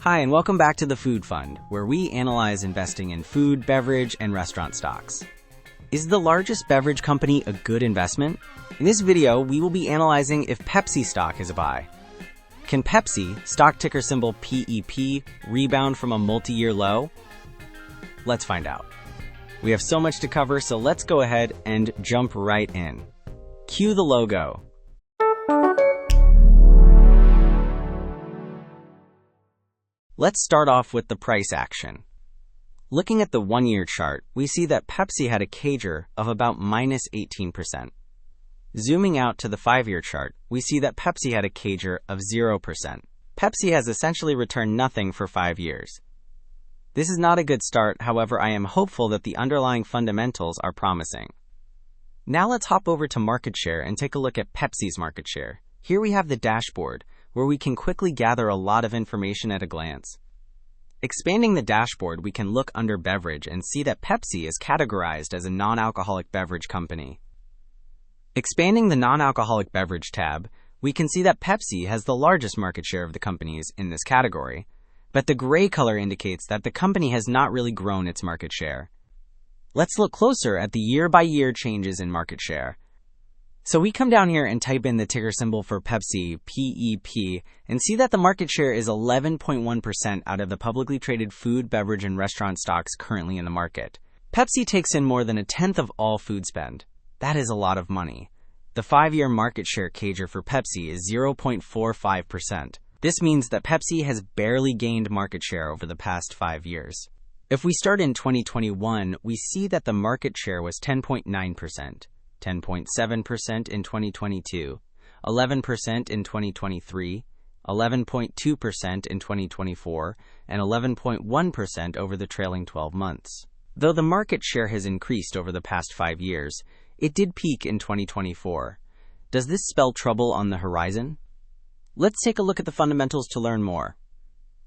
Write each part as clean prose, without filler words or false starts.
Hi, and welcome back to the Food Fund, where we analyze investing in food, beverage, and restaurant stocks. Is the largest beverage company a good investment? In this video, we will be analyzing if Pepsi stock is a buy. Can Pepsi, stock ticker symbol PEP, rebound from a multi-year low? Let's find out. We have so much to cover, so let's go ahead and jump right in. Cue the logo. Let's start off with the price action. Looking at the one-year chart, we see that Pepsi had a CAGR of about minus 18%. Zooming out to the 5-year chart, we see that Pepsi had a CAGR of 0%. Pepsi has essentially returned nothing for 5 years. This is not a good start, however, I am hopeful that the underlying fundamentals are promising. Now let's hop over to market share and take a look at Pepsi's market share. Here we have the dashboard, where we can quickly gather a lot of information at a glance. Expanding the dashboard, we can look under beverage and see that Pepsi is categorized as a non-alcoholic beverage company. Expanding the non-alcoholic beverage tab, we can see that Pepsi has the largest market share of the companies in this category, but the gray color indicates that the company has not really grown its market share. Let's look closer at the year-by-year changes in market share. So we come down here and type in the ticker symbol for Pepsi, PEP, and see that the market share is 11.1% out of the publicly traded food, beverage, and restaurant stocks currently in the market. Pepsi takes in more than a tenth of all food spend. That is a lot of money. The 5-year market share CAGR for Pepsi is 0.45%. This means that Pepsi has barely gained market share over the past 5 years. If we start in 2021, we see that the market share was 10.9%. 10.7% in 2022, 11% in 2023, 11.2% in 2024, and 11.1% over the trailing 12 months. Though the market share has increased over the past 5 years, it did peak in 2024. Does this spell trouble on the horizon? Let's take a look at the fundamentals to learn more.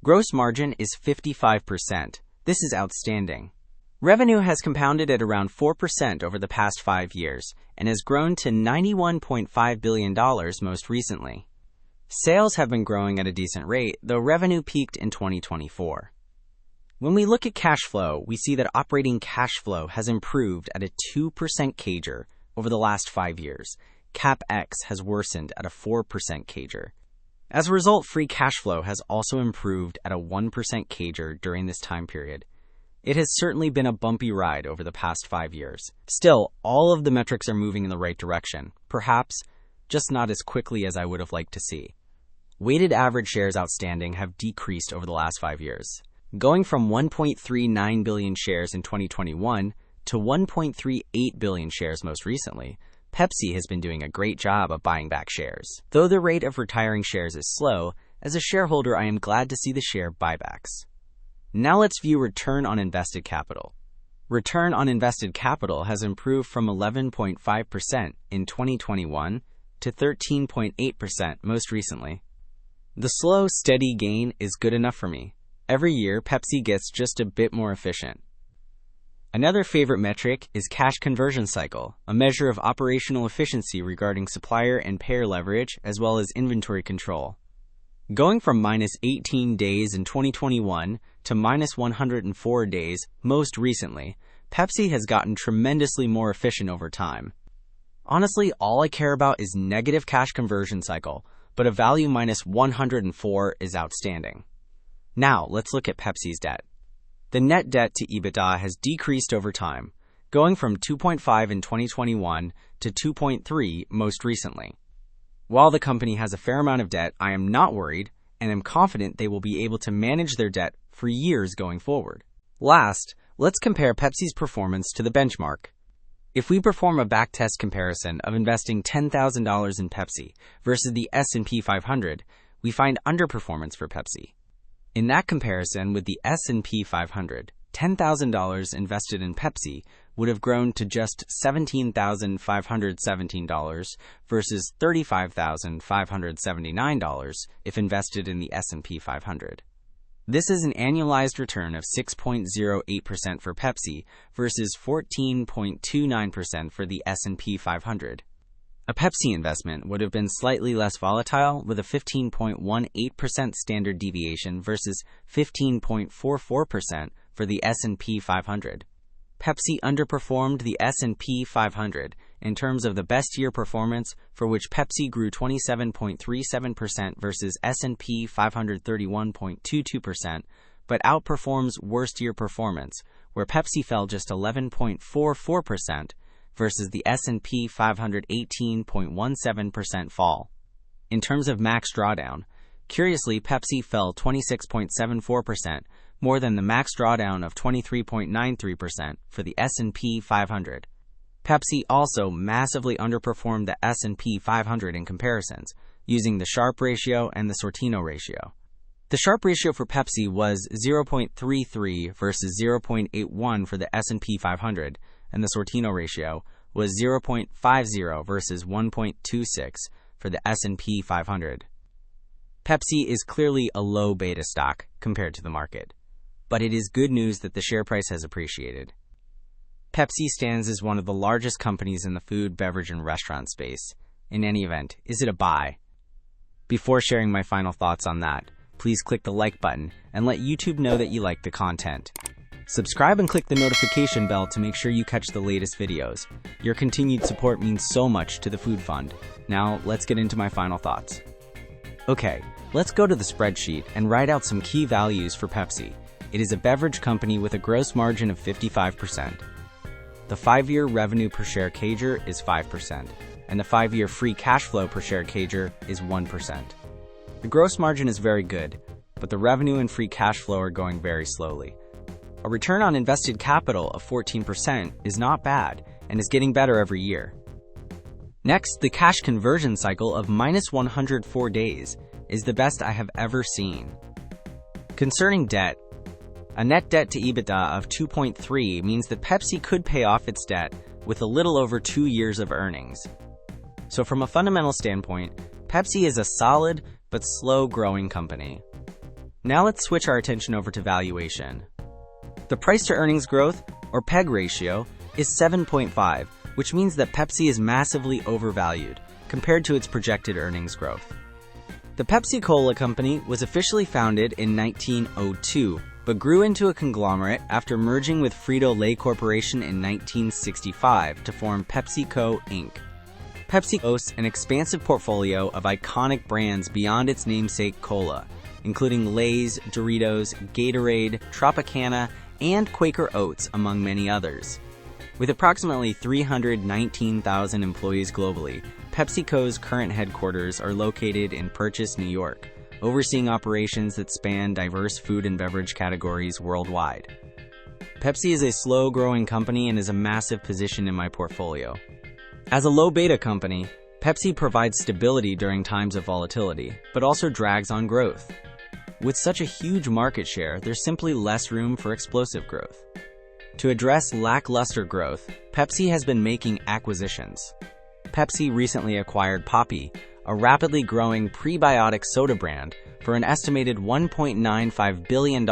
Gross margin is 55%. This is outstanding. Revenue has compounded at around 4% over the past 5 years and has grown to $91.5 billion most recently. Sales have been growing at a decent rate, though revenue peaked in 2024. When we look at cash flow, we see that operating cash flow has improved at a 2% CAGR over the last 5 years. CapEx has worsened at a 4% CAGR. As a result, free cash flow has also improved at a 1% CAGR during this time period. It has certainly been a bumpy ride over the past 5 years. Still, all of the metrics are moving in the right direction, perhaps just not as quickly as I would have liked to see. Weighted average shares outstanding have decreased over the last 5 years, going from 1.39 billion shares in 2021 to 1.38 billion shares most recently. Pepsi has been doing a great job of buying back shares. Though the rate of retiring shares is slow, as a shareholder I am glad to see the share buybacks. Now let's view return on invested capital. Return on invested capital has improved from 11.5% in 2021 to 13.8% most recently. The slow, steady gain is good enough for me. Every year, Pepsi gets just a bit more efficient. Another favorite metric is cash conversion cycle, a measure of operational efficiency regarding supplier and payer leverage as well as inventory control. Going from minus 18 days in 2021 to minus 104 days most recently, Pepsi has gotten tremendously more efficient over time. Honestly, all I care about is negative cash conversion cycle, but a value minus 104 is outstanding. Now, let's look at Pepsi's debt. The net debt to EBITDA has decreased over time, going from 2.5 in 2021 to 2.3 most recently. While the company has a fair amount of debt, I am not worried and am confident they will be able to manage their debt for years going forward. Last, let's compare Pepsi's performance to the benchmark. If we perform a backtest comparison of investing $10,000 in Pepsi versus the S&P 500, we find underperformance for Pepsi. In that comparison with the S&P 500, $10,000 invested in Pepsi would have grown to just $17,517 versus $35,579 if invested in the S&P 500. This is an annualized return of 6.08% for Pepsi versus 14.29% for the S&P 500. A Pepsi investment would have been slightly less volatile with a 15.18% standard deviation versus 15.44% for the S&P 500. Pepsi underperformed the S&P 500 in terms of the best year performance, for which Pepsi grew 27.37% versus S&P 500 31.22%, but outperforms worst year performance, where Pepsi fell just 11.44% versus the S&P 500 18.17% fall. In terms of max drawdown, curiously, Pepsi fell 26.74%, more than the max drawdown of 23.93% for the S&P 500. Pepsi also massively underperformed the S&P 500 in comparisons, using the Sharpe ratio and the Sortino ratio. The Sharpe ratio for Pepsi was 0.33 versus 0.81 for the S&P 500, and the Sortino ratio was 0.50 versus 1.26 for the S&P 500. Pepsi is clearly a low beta stock compared to the market, but it is good news that the share price has appreciated. Pepsi stands as one of the largest companies in the food, beverage, and restaurant space. In any event, is it a buy? Before sharing my final thoughts on that, please click the like button and let YouTube know that you like the content. Subscribe and click the notification bell to make sure you catch the latest videos. Your continued support means so much to the Food Fund. Now, let's get into my final thoughts. Okay, let's go to the spreadsheet and write out some key values for Pepsi. It is a beverage company with a gross margin of 55%. The 5-year revenue per share CAGR is 5%, and the 5-year free cash flow per share CAGR is 1%. The gross margin is very good, but the revenue and free cash flow are going very slowly. A return on invested capital of 14% is not bad and is getting better every year. Next, the cash conversion cycle of -104 days is the best I have ever seen. Concerning debt, a net debt to EBITDA of 2.3 means that Pepsi could pay off its debt with a little over 2 years of earnings. So from a fundamental standpoint, Pepsi is a solid but slow-growing company. Now let's switch our attention over to valuation. The price-to-earnings growth, or PEG ratio, is 7.5, which means that Pepsi is massively overvalued compared to its projected earnings growth. The Pepsi-Cola company was officially founded in 1902, but grew into a conglomerate after merging with Frito-Lay Corporation in 1965 to form PepsiCo, Inc. Pepsi boasts an expansive portfolio of iconic brands beyond its namesake cola, including Lay's, Doritos, Gatorade, Tropicana, and Quaker Oats, among many others. With approximately 319,000 employees globally, PepsiCo's current headquarters are located in Purchase, New York, overseeing operations that span diverse food and beverage categories worldwide. Pepsi is a slow-growing company and is a massive position in my portfolio. As a low-beta company, Pepsi provides stability during times of volatility, but also drags on growth. With such a huge market share, there's simply less room for explosive growth. To address lackluster growth, Pepsi has been making acquisitions. Pepsi recently acquired Poppi, a rapidly growing prebiotic soda brand, for an estimated $1.95 billion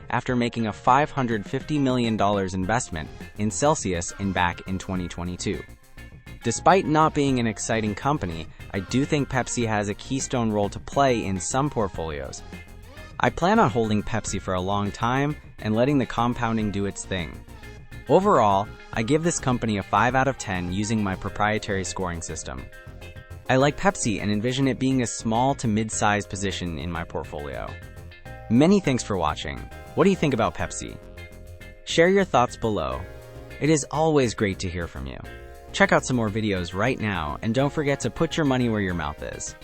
after making a $550 million investment in Celsius back in 2022. Despite not being an exciting company, I do think Pepsi has a keystone role to play in some portfolios. I plan on holding Pepsi for a long time and letting the compounding do its thing. Overall, I give this company a 5 out of 10 using my proprietary scoring system. I like Pepsi and envision it being a small to mid-sized position in my portfolio. Many thanks for watching. What do you think about Pepsi? Share your thoughts below. It is always great to hear from you. Check out some more videos right now, and don't forget to put your money where your mouth is.